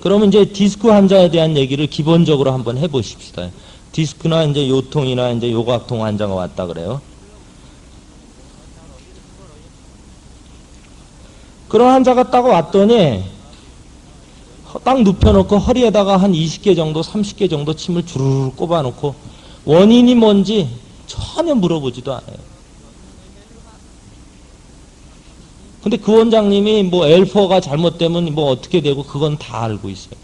그러면 이제 디스크 환자에 대한 얘기를 기본적으로 한번 해보십시다. 디스크나 이제 요통이나 이제 요각통 환자가 왔다 그래요. 그런 환자가 딱 왔더니 딱 눕혀놓고 허리에다가 한 20개 정도 30개 정도 침을 주르르 꼽아놓고 원인이 뭔지 전혀 물어보지도 않아요. 근데 그 원장님이 뭐 L4가 잘못되면 뭐 어떻게 되고 그건 다 알고 있어요.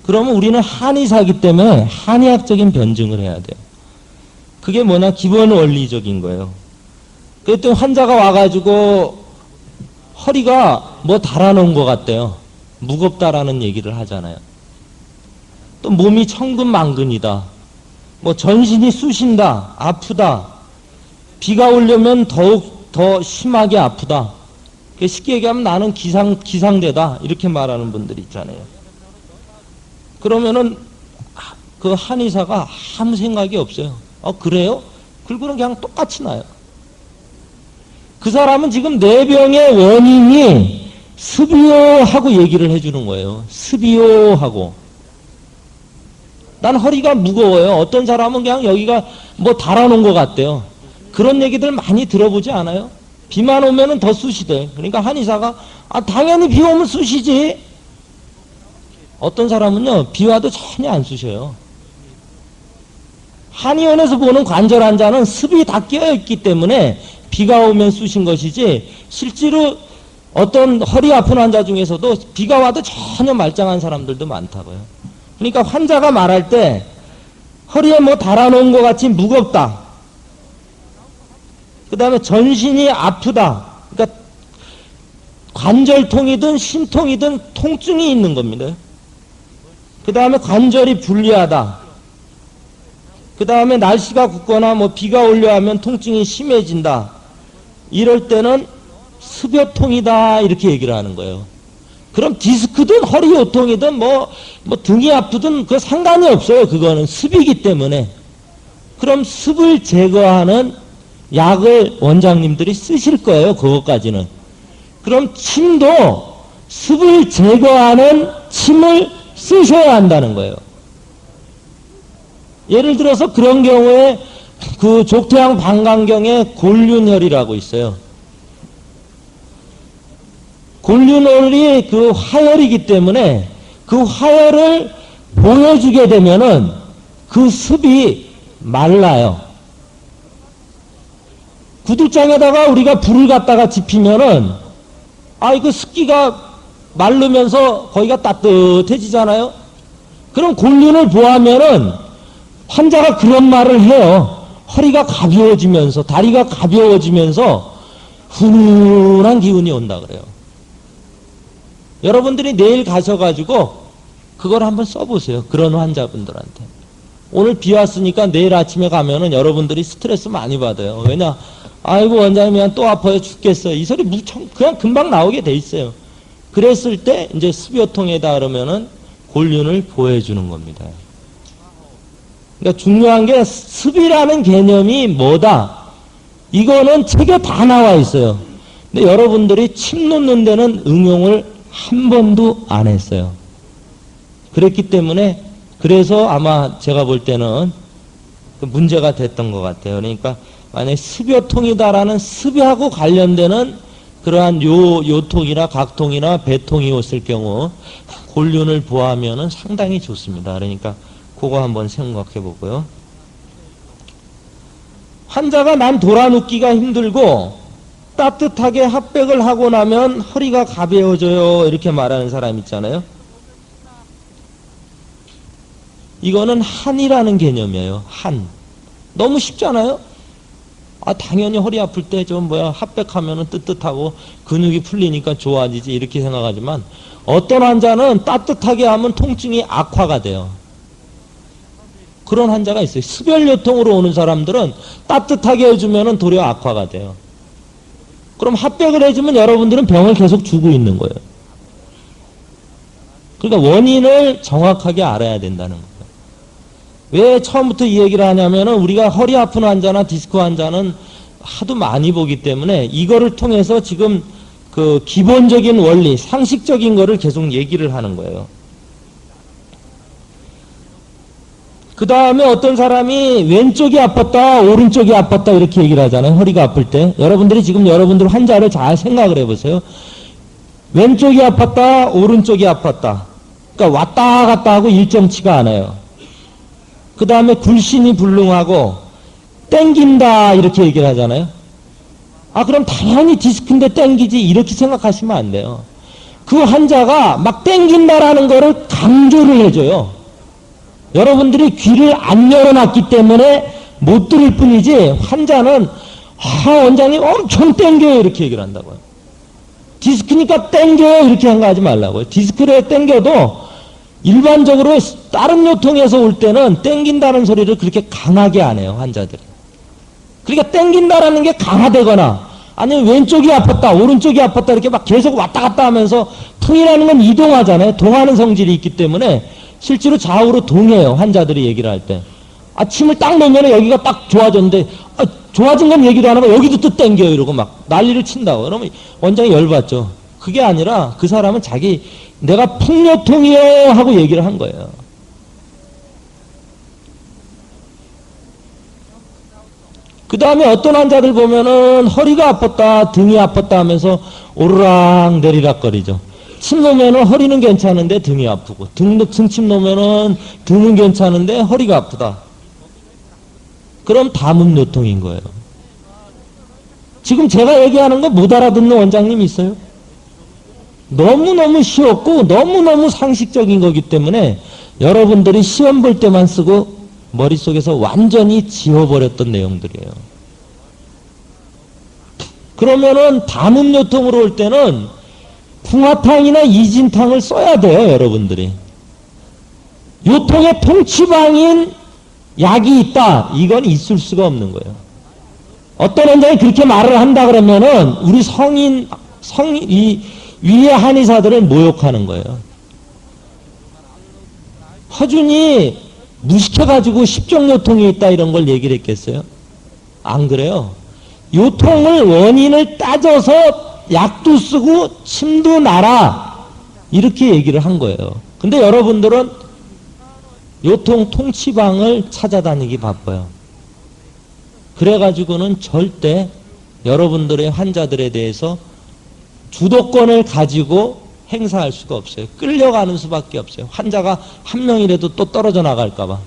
그러면 우리는 한의사기 때문에 한의학적인 변증을 해야 돼요. 그게 뭐냐, 기본 원리적인 거예요. 그랬더니 환자가 와가지고 허리가 뭐 달아놓은 것 같대요. 무겁다라는 얘기를 하잖아요. 또 몸이 천근만근이다. 뭐 전신이 쑤신다. 아프다. 비가 오려면 더욱 더 심하게 아프다. 쉽게 얘기하면 나는 기상대다. 이렇게 말하는 분들이 있잖아요. 그러면은 그 한의사가 아무 생각이 없어요. 그래요? 그리고는 그냥 똑같이 나요. 그 사람은 지금 내 병의 원인이 습이요 하고 얘기를 해주는 거예요. 습이요 하고. 난 허리가 무거워요. 어떤 사람은 그냥 여기가 뭐 달아놓은 것 같대요. 그런 얘기들 많이 들어보지 않아요? 비만 오면은 더 쑤시대. 그러니까 한의사가 당연히 비 오면 쑤시지. 어떤 사람은요 비 와도 전혀 안 쑤셔요. 한의원에서 보는 관절 환자는 습이 다 끼어있기 때문에 비가 오면 쑤신 것이지, 실제로 어떤 허리 아픈 환자 중에서도 비가 와도 전혀 말짱한 사람들도 많다고요. 그러니까 환자가 말할 때 허리에 뭐 달아놓은 것 같이 무겁다. 그 다음에 전신이 아프다. 그러니까 관절통이든 신통이든 통증이 있는 겁니다. 그 다음에 관절이 불리하다. 그 다음에 날씨가 굽거나 뭐 비가 오려 하면 통증이 심해진다. 이럴 때는 습여통이다. 이렇게 얘기를 하는 거예요. 그럼 디스크든 허리 요통이든 뭐 등이 아프든 그 상관이 없어요. 그거는 습이기 때문에. 그럼 습을 제거하는 약을 원장님들이 쓰실 거예요. 그것까지는. 그럼 침도 습을 제거하는 침을 쓰셔야 한다는 거예요. 예를 들어서 그런 경우에 그 족태양 방광경에 골륜혈이라고 있어요. 골륜혈이 그 화혈이기 때문에 그 화혈을 보여주게 되면은 그 습이 말라요. 구들장에다가 우리가 불을 갖다가 지피면은 그 습기가 마르면서 거기가 따뜻해지잖아요. 그럼 골륜을 보하면은 환자가 그런 말을 해요. 허리가 가벼워지면서, 다리가 가벼워지면서 훈훈한 기운이 온다 그래요. 여러분들이 내일 가셔가지고 그걸 한번 써보세요. 그런 환자분들한테. 오늘 비 왔으니까 내일 아침에 가면은 여러분들이 스트레스 많이 받아요. 왜냐? 아이고 원장님이 또 아파요 죽겠어요. 이 소리 그냥 금방 나오게 돼 있어요. 그랬을 때 이제 습여통에다 그러면은 골륜을 보여주는 겁니다. 그러니까 중요한 게 습이라는 개념이 뭐다. 이거는 책에 다 나와 있어요. 근데 여러분들이 침 놓는 데는 응용을 한 번도 안 했어요. 그랬기 때문에 그래서 아마 제가 볼 때는 문제가 됐던 것 같아요. 그러니까 만약에 습여통이다라는 습하고 관련되는 그러한 요통이나 각통이나 배통이 왔을 경우 골륜을 보하면은 상당히 좋습니다. 그러니까 그거 한번 생각해 보고요. 환자가 난 돌아눕기가 힘들고 따뜻하게 핫백을 하고 나면 허리가 가벼워져요. 이렇게 말하는 사람 있잖아요. 이거는 한이라는 개념이에요. 한. 너무 쉽잖아요. 당연히 허리 아플 때 핫백하면은 뜨뜻하고 근육이 풀리니까 좋아지지 이렇게 생각하지만 어떤 환자는 따뜻하게 하면 통증이 악화가 돼요. 그런 환자가 있어요. 습혈요통으로 오는 사람들은 따뜻하게 해주면은 도리어 악화가 돼요. 그럼 핫백을 해주면 여러분들은 병을 계속 주고 있는 거예요. 그러니까 원인을 정확하게 알아야 된다는 거예요. 왜 처음부터 이 얘기를 하냐면은 우리가 허리 아픈 환자나 디스크 환자는 하도 많이 보기 때문에 이거를 통해서 지금 그 기본적인 원리, 상식적인 거를 계속 얘기를 하는 거예요. 그 다음에 어떤 사람이 왼쪽이 아팠다, 오른쪽이 아팠다 이렇게 얘기를 하잖아요. 허리가 아플 때. 여러분들이 지금 여러분들 환자를 잘 생각을 해보세요. 왼쪽이 아팠다, 오른쪽이 아팠다. 그러니까 왔다 갔다 하고 일정치가 않아요. 그 다음에 굴신이 불능하고 땡긴다 이렇게 얘기를 하잖아요. 아 그럼 당연히 디스크인데 땡기지 이렇게 생각하시면 안 돼요. 그 환자가 막 땡긴다라는 거를 강조를 해줘요. 여러분들이 귀를 안 열어놨기 때문에 못 들을 뿐이지 환자는 원장님 엄청 땡겨요 이렇게 얘기를 한다고요. 디스크니까 땡겨요 이렇게 한 거 하지 말라고요. 디스크를 땡겨도 일반적으로 다른 요통에서 올 때는 땡긴다는 소리를 그렇게 강하게 안 해요 환자들이. 그러니까 땡긴다라는 게 강화되거나 아니면 왼쪽이 아팠다 오른쪽이 아팠다 이렇게 막 계속 왔다 갔다 하면서 통이라는 건 이동하잖아요. 동하는 성질이 있기 때문에 실제로 좌우로 동해요 환자들이 얘기를 할 때. 침을 딱 놓으면 여기가 딱 좋아졌는데 좋아진 건 얘기도 안 하고 여기도 또 땡겨요 이러고 막 난리를 친다고. 그러면 원장이 열받죠. 그게 아니라 그 사람은 자기 내가 풍요통이에요 하고 얘기를 한 거예요. 그 다음에 어떤 환자들 보면은 허리가 아팠다 등이 아팠다 하면서 오르락 내리락 거리죠. 침 놓으면은 허리는 괜찮은데 등이 아프고 등침 놓으면은 등은 괜찮은데 허리가 아프다. 그럼 담음요통인 거예요. 지금 제가 얘기하는 거 못 알아듣는 원장님 있어요? 너무너무 쉬웠고 너무너무 상식적인 거기 때문에 여러분들이 시험 볼 때만 쓰고 머릿속에서 완전히 지워버렸던 내용들이에요. 그러면은 담음요통으로 올 때는 풍화탕이나 이진탕을 써야 돼요 여러분들이. 요통의 통치방인 약이 있다 이건 있을 수가 없는 거예요. 어떤 원장이 그렇게 말을 한다 그러면은 우리 성인 이 위의 한의사들은 모욕하는 거예요. 허준이 무식해가지고 십종요통이 있다 이런 걸 얘기를 했겠어요? 안 그래요. 요통을 원인을 따져서 약도 쓰고 침도 놔라 이렇게 얘기를 한 거예요. 근데 여러분들은 요통 통치방을 찾아다니기 바빠요. 그래가지고는 절대 여러분들의 환자들에 대해서 주도권을 가지고 행사할 수가 없어요. 끌려가는 수밖에 없어요. 환자가 한 명이라도 또 떨어져 나갈까봐.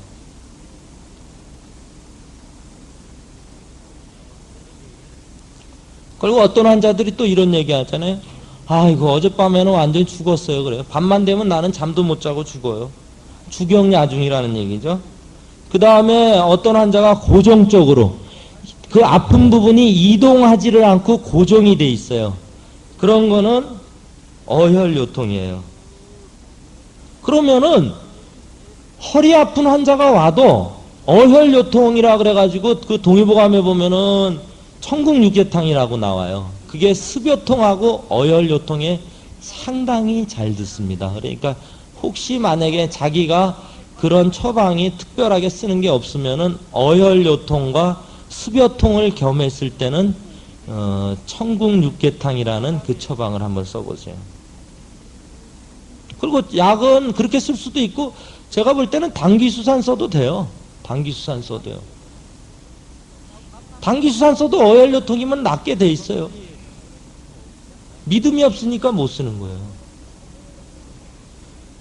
그리고 어떤 환자들이 또 이런 얘기 하잖아요. 아이고 어젯밤에는 완전히 죽었어요. 그래요. 밤만 되면 나는 잠도 못 자고 죽어요. 주경야중이라는 얘기죠. 그 다음에 어떤 환자가 고정적으로 그 아픈 부분이 이동하지를 않고 고정이 돼 있어요. 그런 거는 어혈요통이에요. 그러면은 허리 아픈 환자가 와도 어혈요통이라 그래가지고 그 동의보감에 보면은 천국육계탕이라고 나와요. 그게 습요통하고 어혈요통에 상당히 잘 듣습니다. 그러니까 혹시 만약에 자기가 그런 처방이 특별하게 쓰는 게 없으면은 어혈요통과 습요통을 겸했을 때는 천국육계탕이라는 그 처방을 한번 써보세요. 그리고 약은 그렇게 쓸 수도 있고 제가 볼 때는 당귀수산 써도 돼요. 당귀수산 써도요. 당귀수산 써도 어혈요통이면 낫게 돼 있어요. 믿음이 없으니까 못 쓰는 거예요.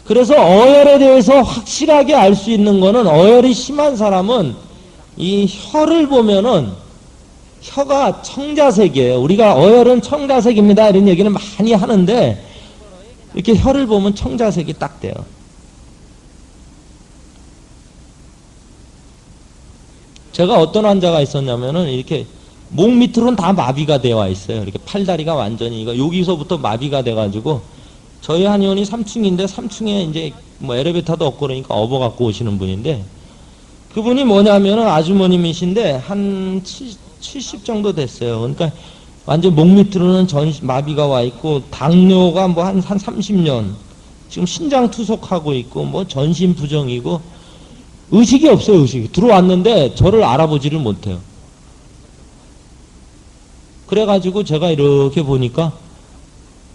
그래서 어혈에 대해서 확실하게 알 수 있는 거는 어혈이 심한 사람은 이 혀를 보면은 혀가 청자색이에요. 우리가 어혈은 청자색입니다 이런 얘기는 많이 하는데 이렇게 혀를 보면 청자색이 딱 돼요. 제가 어떤 환자가 있었냐면은 이렇게 목 밑으로는 다 마비가 되어 있어요. 이렇게 팔다리가 완전히 여기서부터 마비가 돼가지고 저희 한의원이 3층인데 3층에 이제 뭐 엘리베이터도 없고 그러니까 업어 갖고 오시는 분인데 그분이 뭐냐면은 아주머님이신데 한 70 정도 됐어요. 그러니까 완전 목 밑으로는 마비가 와 있고 당뇨가 뭐 한 30년 지금 신장 투석하고 있고 뭐 전신 부정이고 의식이 없어요. 의식이 들어왔는데 저를 알아보지를 못해요. 그래가지고 제가 이렇게 보니까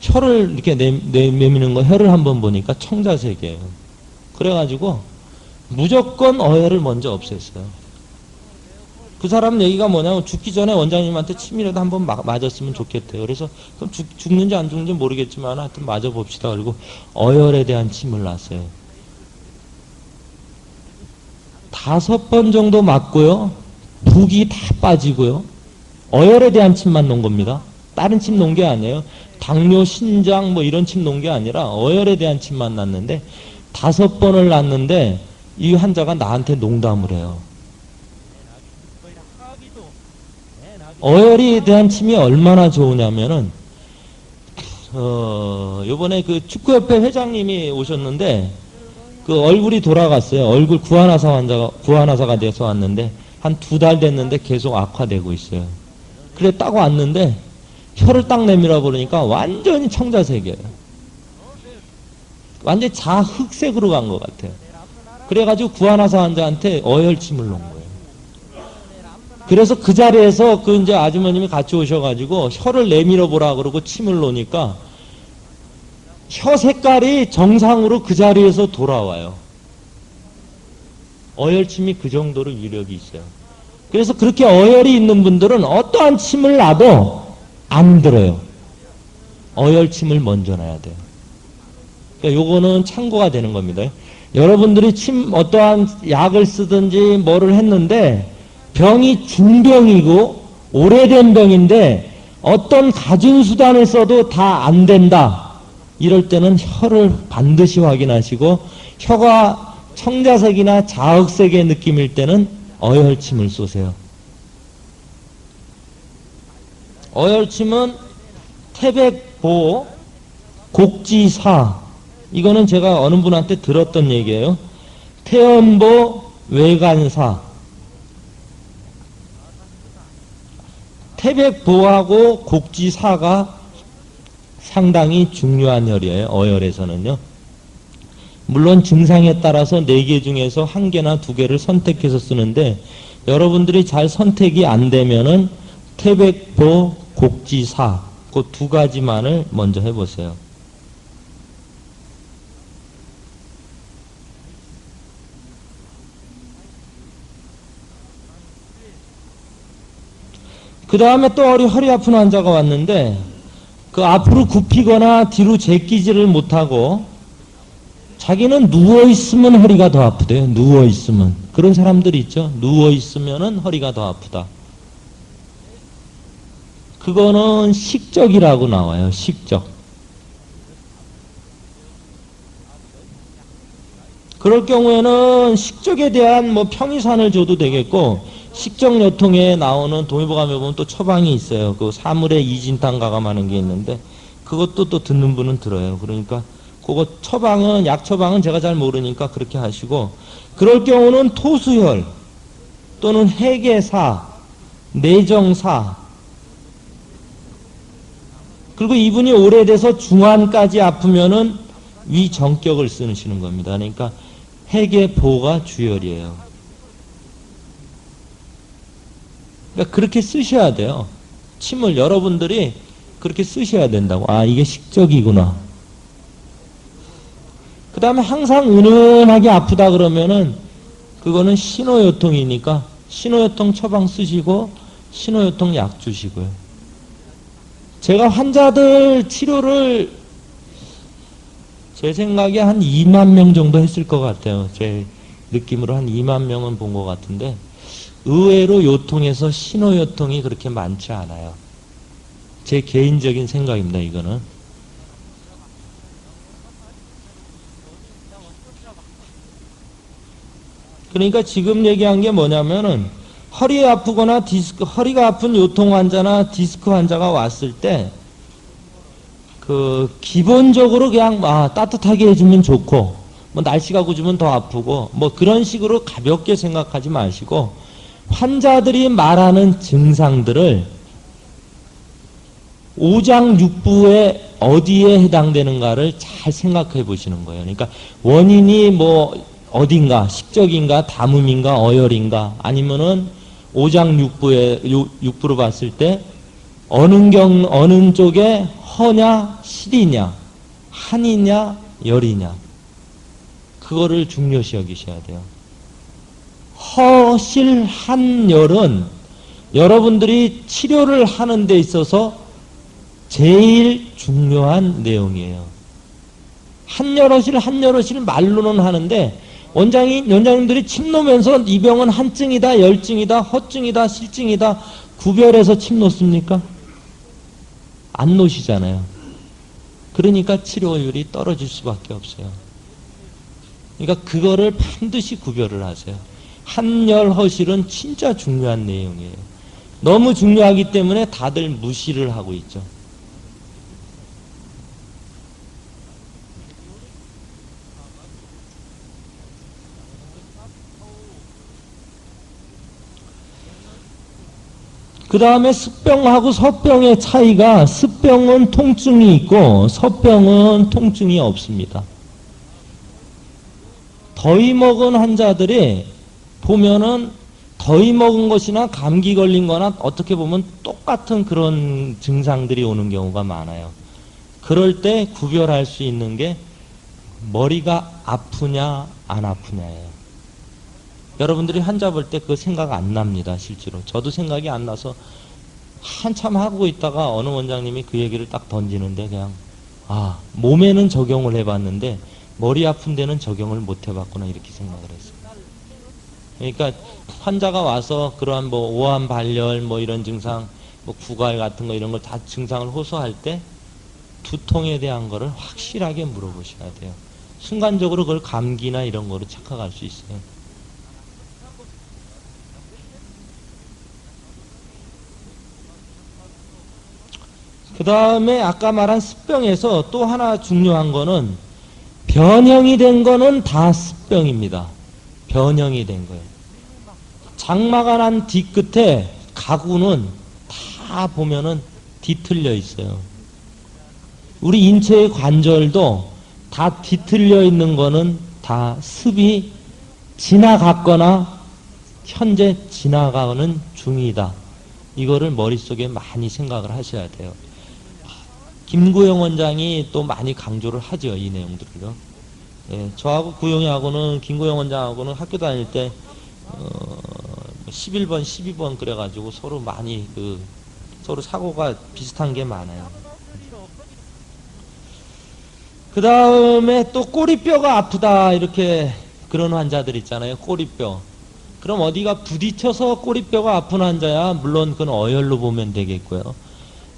혀를 이렇게 내미는 거, 혀를 한번 보니까 청자색이에요. 그래가지고 무조건 어혈을 먼저 없앴어요. 그 사람 얘기가 뭐냐면 죽기 전에 원장님한테 침이라도 한번 맞았으면 좋겠대요. 그래서 그럼 죽는지 안 죽는지 모르겠지만 하여튼 맞아봅시다. 그리고 어혈에 대한 침을 놨어요. 5번 정도 맞고요. 붓이 다 빠지고요. 어혈에 대한 침만 놓은 겁니다. 다른 침 놓은 게 아니에요. 당뇨, 신장 뭐 이런 침 놓은 게 아니라 어혈에 대한 침만 놨는데 5번을 놨는데 이 환자가 나한테 농담을 해요. 어혈에 대한 침이 얼마나 좋으냐면은 요번에 그 축구협회 회장님이 오셨는데 그 얼굴이 돌아갔어요. 얼굴 구안화사가 돼서 왔는데 한 2달 됐는데 계속 악화되고 있어요. 그래 딱 왔는데 혀를 딱 내밀어 보니까 완전히 청자색이에요. 완전히 자흑색으로 간 것 같아요. 그래가지고 구안화사 환자한테 어혈침을 놓은 거예요. 그래서 그 자리에서 그 이제 아주머님이 같이 오셔가지고 혀를 내밀어 보라 그러고 침을 놓으니까 혀 색깔이 정상으로 그 자리에서 돌아와요. 어혈침이 그 정도로 위력이 있어요. 그래서 그렇게 어혈이 있는 분들은 어떠한 침을 놔도 안 들어요. 어혈침을 먼저 놔야 돼요. 그러니까 요거는 참고가 되는 겁니다. 여러분들이 어떠한 약을 쓰든지 뭐를 했는데 병이 중병이고 오래된 병인데 어떤 가진 수단을 써도 다 안 된다. 이럴 때는 혀를 반드시 확인하시고 혀가 청자색이나 자흑색의 느낌일 때는 어혈침을 쏘세요. 어혈침은 태백보, 곡지사, 이거는 제가 어느 분한테 들었던 얘기예요. 태연보, 외간사. 태백보하고 곡지사가 상당히 중요한 혈이에요. 어혈에서는요. 물론 증상에 따라서 4개 중에서 1개나 2개를 선택해서 쓰는데 여러분들이 잘 선택이 안 되면은 태백보, 곡지사 그 2가지만을 먼저 해보세요. 그 다음에 또 허리 아픈 환자가 왔는데 그 앞으로 굽히거나 뒤로 제끼지를 못하고 자기는 누워있으면 허리가 더 아프대요. 누워있으면. 그런 사람들이 있죠. 누워있으면 허리가 더 아프다. 그거는 식적이라고 나와요. 식적. 그럴 경우에는 식적에 대한 뭐 평이산을 줘도 되겠고 식적요통에 나오는 동의보감에 보면 또 처방이 있어요. 그 사물에 이진탕 가감하는 게 있는데 그것도 또 듣는 분은 들어요. 그러니까 그거 약 처방은 제가 잘 모르니까 그렇게 하시고 그럴 경우는 토수혈 또는 해계사, 내정사 그리고 이분이 오래돼서 중환까지 아프면은 위정격을 쓰시는 겁니다. 그러니까 해계보가 주혈이에요. 그러니까 그렇게 쓰셔야 돼요. 침을 여러분들이 그렇게 쓰셔야 된다고. 아, 이게 식적이구나. 그 다음에 항상 은은하게 아프다 그러면은 그거는 신호요통이니까 신호요통 처방 쓰시고 신호요통 약 주시고요. 제가 환자들 치료를 제 생각에 한 2만 명 정도 했을 것 같아요. 제 느낌으로 한 2만 명은 본 것 같은데 의외로 요통에서 신호요통이 그렇게 많지 않아요. 제 개인적인 생각입니다. 이거는. 그러니까 지금 얘기한 게 뭐냐면은 허리 아프거나 허리가 아픈 요통 환자나 디스크 환자가 왔을 때 기본적으로 그냥 따뜻하게 해주면 좋고 뭐 날씨가 굳으면 더 아프고 뭐 그런 식으로 가볍게 생각하지 마시고 환자들이 말하는 증상들을 오장육부에 어디에 해당되는가를 잘 생각해 보시는 거예요. 그러니까 원인이 뭐 어딘가 식적인가 담음인가 어혈인가 아니면은 오장육부로 봤을 때 어느 쪽에 허냐 실이냐 한이냐 열이냐 그거를 중요시 여기셔야 돼요. 허실 한열은 여러분들이 치료를 하는 데 있어서 제일 중요한 내용이에요. 한열허실 한열허실 말로는 하는데 원장님들이 침 놓으면서 이 병은 한증이다 열증이다 허증이다 실증이다 구별해서 침 놓습니까? 안 놓으시잖아요. 그러니까 치료율이 떨어질 수밖에 없어요. 그러니까 그거를 반드시 구별을 하세요. 한열허실은 진짜 중요한 내용이에요. 너무 중요하기 때문에 다들 무시를 하고 있죠. 그 다음에 습병하고 서병의 차이가 습병은 통증이 있고 서병은 통증이 없습니다. 더위 먹은 환자들이 보면은 더위 먹은 것이나 감기 걸린 거나 어떻게 보면 똑같은 그런 증상들이 오는 경우가 많아요. 그럴 때 구별할 수 있는 게 머리가 아프냐 안 아프냐예요. 여러분들이 환자 볼 때 그거 생각 안 납니다. 실제로 저도 생각이 안 나서 한참 하고 있다가 어느 원장님이 그 얘기를 딱 던지는데 그냥 몸에는 적용을 해봤는데 머리 아픈 데는 적용을 못 해봤구나 이렇게 생각을 했어요. 그러니까 환자가 와서 그러한 뭐 오한 발열 뭐 이런 증상 뭐 구갈 같은 거 이런 걸 다 증상을 호소할 때 두통에 대한 거를 확실하게 물어보셔야 돼요. 순간적으로 그걸 감기나 이런 거로 착각할 수 있어요. 그 다음에 아까 말한 습병에서 또 하나 중요한 거는 변형이 된 거는 다 습병입니다. 변형이 된 거예요. 장마가 난 뒤끝에 가구는 다 보면은 뒤틀려 있어요. 우리 인체의 관절도 다 뒤틀려 있는 거는 다 습이 지나갔거나 현재 지나가는 중이다. 이거를 머릿속에 많이 생각을 하셔야 돼요. 김구영 원장이 또 많이 강조를 하죠. 이 내용들을요. 예, 저하고 구영이하고는 김구영 원장하고는 학교 다닐 때 11번, 12번 그래가지고 서로 많이 서로 사고가 비슷한 게 많아요. 그 다음에 또 꼬리뼈가 아프다 이렇게 그런 환자들 있잖아요. 꼬리뼈. 그럼 어디가 부딪혀서 꼬리뼈가 아픈 환자야 물론 그건 어혈로 보면 되겠고요.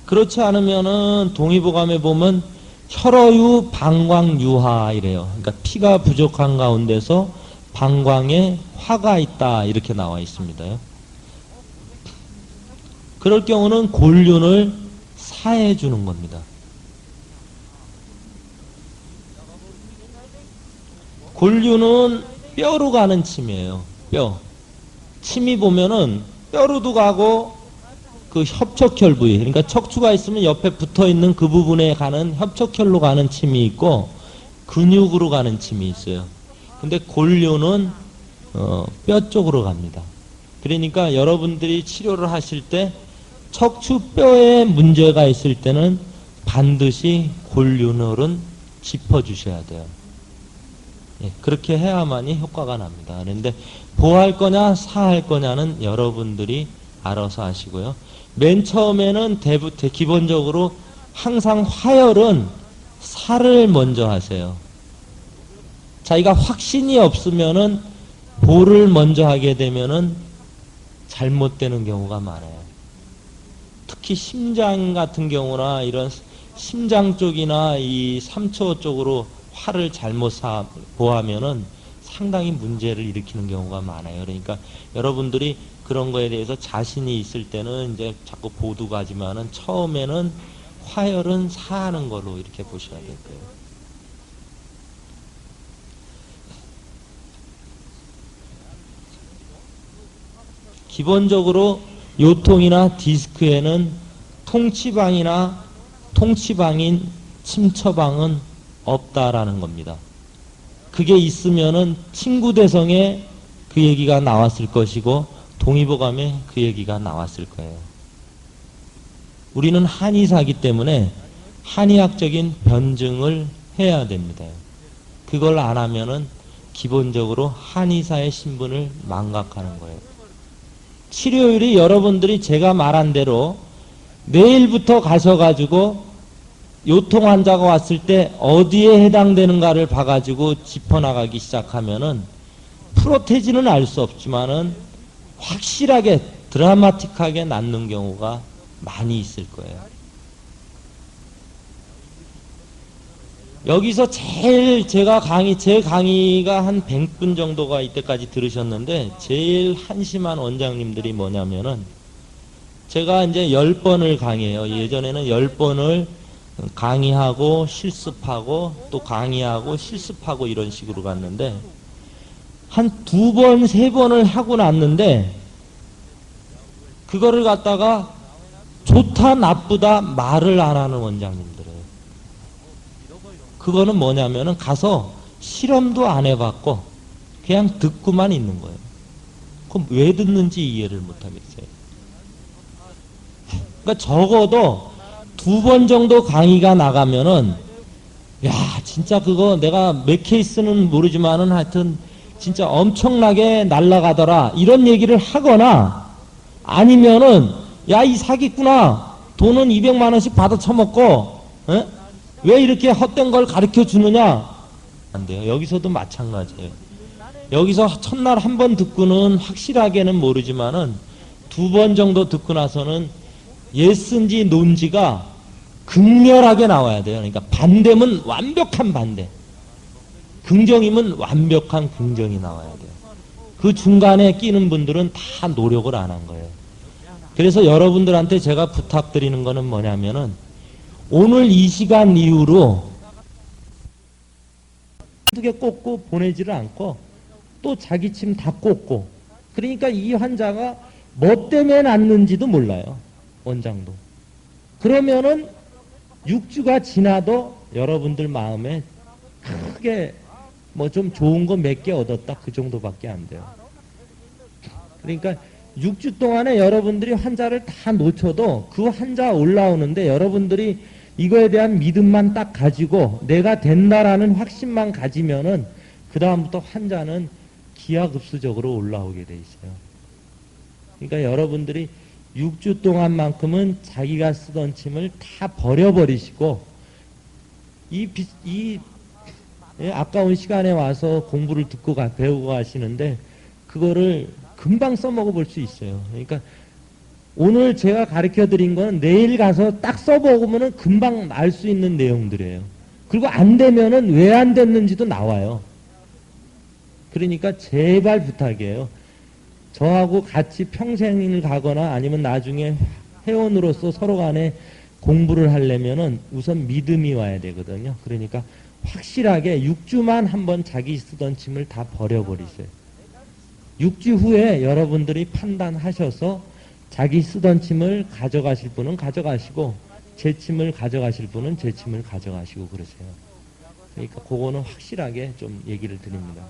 그렇지 않으면은 동의보감에 보면 혈어유 방광유화 이래요. 그러니까 피가 부족한 가운데서 방광에 화가 있다 이렇게 나와 있습니다. 그럴 경우는 골륜을 사해 주는 겁니다. 골륜은 뼈로 가는 침이에요. 뼈. 침이 보면은 뼈로도 가고 그 협척혈 부위, 그러니까 척추가 있으면 옆에 붙어 있는 그 부분에 가는 협척혈로 가는 침이 있고 근육으로 가는 침이 있어요. 근데 골륜은 뼈 쪽으로 갑니다. 그러니까 여러분들이 치료를 하실 때 척추뼈에 문제가 있을 때는 반드시 골륜을은 짚어주셔야 돼요. 예, 그렇게 해야만이 효과가 납니다. 그런데 보할 거냐 사할 거냐는 여러분들이 알아서 하시고요. 맨 처음에는 기본적으로 항상 화열은 살을 먼저 하세요. 자기가 확신이 없으면은 보를 먼저 하게 되면은 잘못되는 경우가 많아요. 특히 심장 같은 경우나 이런 심장 쪽이나 이 삼초 쪽으로 화를 잘못 보하면은 상당히 문제를 일으키는 경우가 많아요. 그러니까 여러분들이 그런 거에 대해서 자신이 있을 때는 이제 자꾸 보두가지만은 처음에는 화열은 사하는 걸로 이렇게 보셔야 될 거예요. 기본적으로 요통이나 디스크에는 통치방이나 통치방인 침처방은 없다라는 겁니다. 그게 있으면은 친구대성에 그 얘기가 나왔을 것이고 동의보감에 그 얘기가 나왔을 거예요. 우리는 한의사이기 때문에 한의학적인 변증을 해야 됩니다. 그걸 안 하면은 기본적으로 한의사의 신분을 망각하는 거예요. 치료율이 여러분들이 제가 말한 대로 내일부터 가셔가지고 요통 환자가 왔을 때 어디에 해당되는가를 봐가지고 짚어나가기 시작하면은 프로테지는 알 수 없지만은 확실하게 드라마틱하게 낫는 경우가 많이 있을 거예요. 여기서 제일 제가 제 강의가 한 100분 정도가 이때까지 들으셨는데 제일 한심한 원장님들이 뭐냐면은 제가 이제 10번을 강의해요. 예전에는 10번을 강의하고 실습하고 또 강의하고 실습하고 이런 식으로 갔는데 한 2번, 3번을 하고 났는데 그거를 갖다가 좋다 나쁘다 말을 안 하는 원장님들이에요. 그거는 뭐냐면은 가서 실험도 안 해봤고 그냥 듣고만 있는 거예요. 그럼 왜 듣는지 이해를 못하겠어요. 그러니까 적어도 2번 정도 강의가 나가면은 야 진짜 그거 내가 몇 케이스는 모르지만은 하여튼 진짜 엄청나게 날아가더라 이런 얘기를 하거나 아니면은 야 이 사기꾼아 돈은 200만 원씩 받아 처먹고 에? 왜 이렇게 헛된 걸 가르쳐 주느냐 안 돼요. 여기서도 마찬가지예요. 여기서 첫날 한 번 듣고는 확실하게는 모르지만은 2번 정도 듣고 나서는 예스인지 논지가 극렬하게 나와야 돼요. 그러니까 반대면 완벽한 반대, 긍정이면 완벽한 긍정이 나와야 돼요. 그 중간에 끼는 분들은 다 노력을 안 한 거예요. 그래서 여러분들한테 제가 부탁드리는 거는 뭐냐면은 오늘 이 시간 이후로 두개 꽂고 보내지를 않고 또 자기 침 다 꽂고 그러니까 이 환자가 뭐 때문에 났는지도 몰라요. 원장도. 그러면은 6주가 지나도 여러분들 마음에 크게 뭐 좀 좋은 거 몇 개 얻었다 그 정도밖에 안 돼요. 그러니까 6주 동안에 여러분들이 환자를 다 놓쳐도 그 환자 올라오는데 여러분들이 이거에 대한 믿음만 딱 가지고 내가 된다라는 확신만 가지면은 그 다음부터 환자는 기하급수적으로 올라오게 돼 있어요. 그러니까 여러분들이 6주 동안만큼은 자기가 쓰던 침을 다 버려버리시고 이 아까운 시간에 와서 공부를 듣고 배우고 가시는데 그거를 금방 써먹어 볼 수 있어요. 그러니까 오늘 제가 가르쳐 드린 거는 내일 가서 딱 써보면은 금방 알 수 있는 내용들이에요. 그리고 안 되면은 왜 안 됐는지도 나와요. 그러니까 제발 부탁이에요. 저하고 같이 평생을 가거나 아니면 나중에 회원으로서 서로 간에 공부를 하려면은 우선 믿음이 와야 되거든요. 그러니까 확실하게 6주만 한번 자기 쓰던 침을 다 버려버리세요. 6주 후에 여러분들이 판단하셔서 자기 쓰던 침을 가져가실 분은 가져가시고 제 침을 가져가실 분은 제 침을 가져가시고 그러세요. 그러니까 그거는 확실하게 좀 얘기를 드립니다.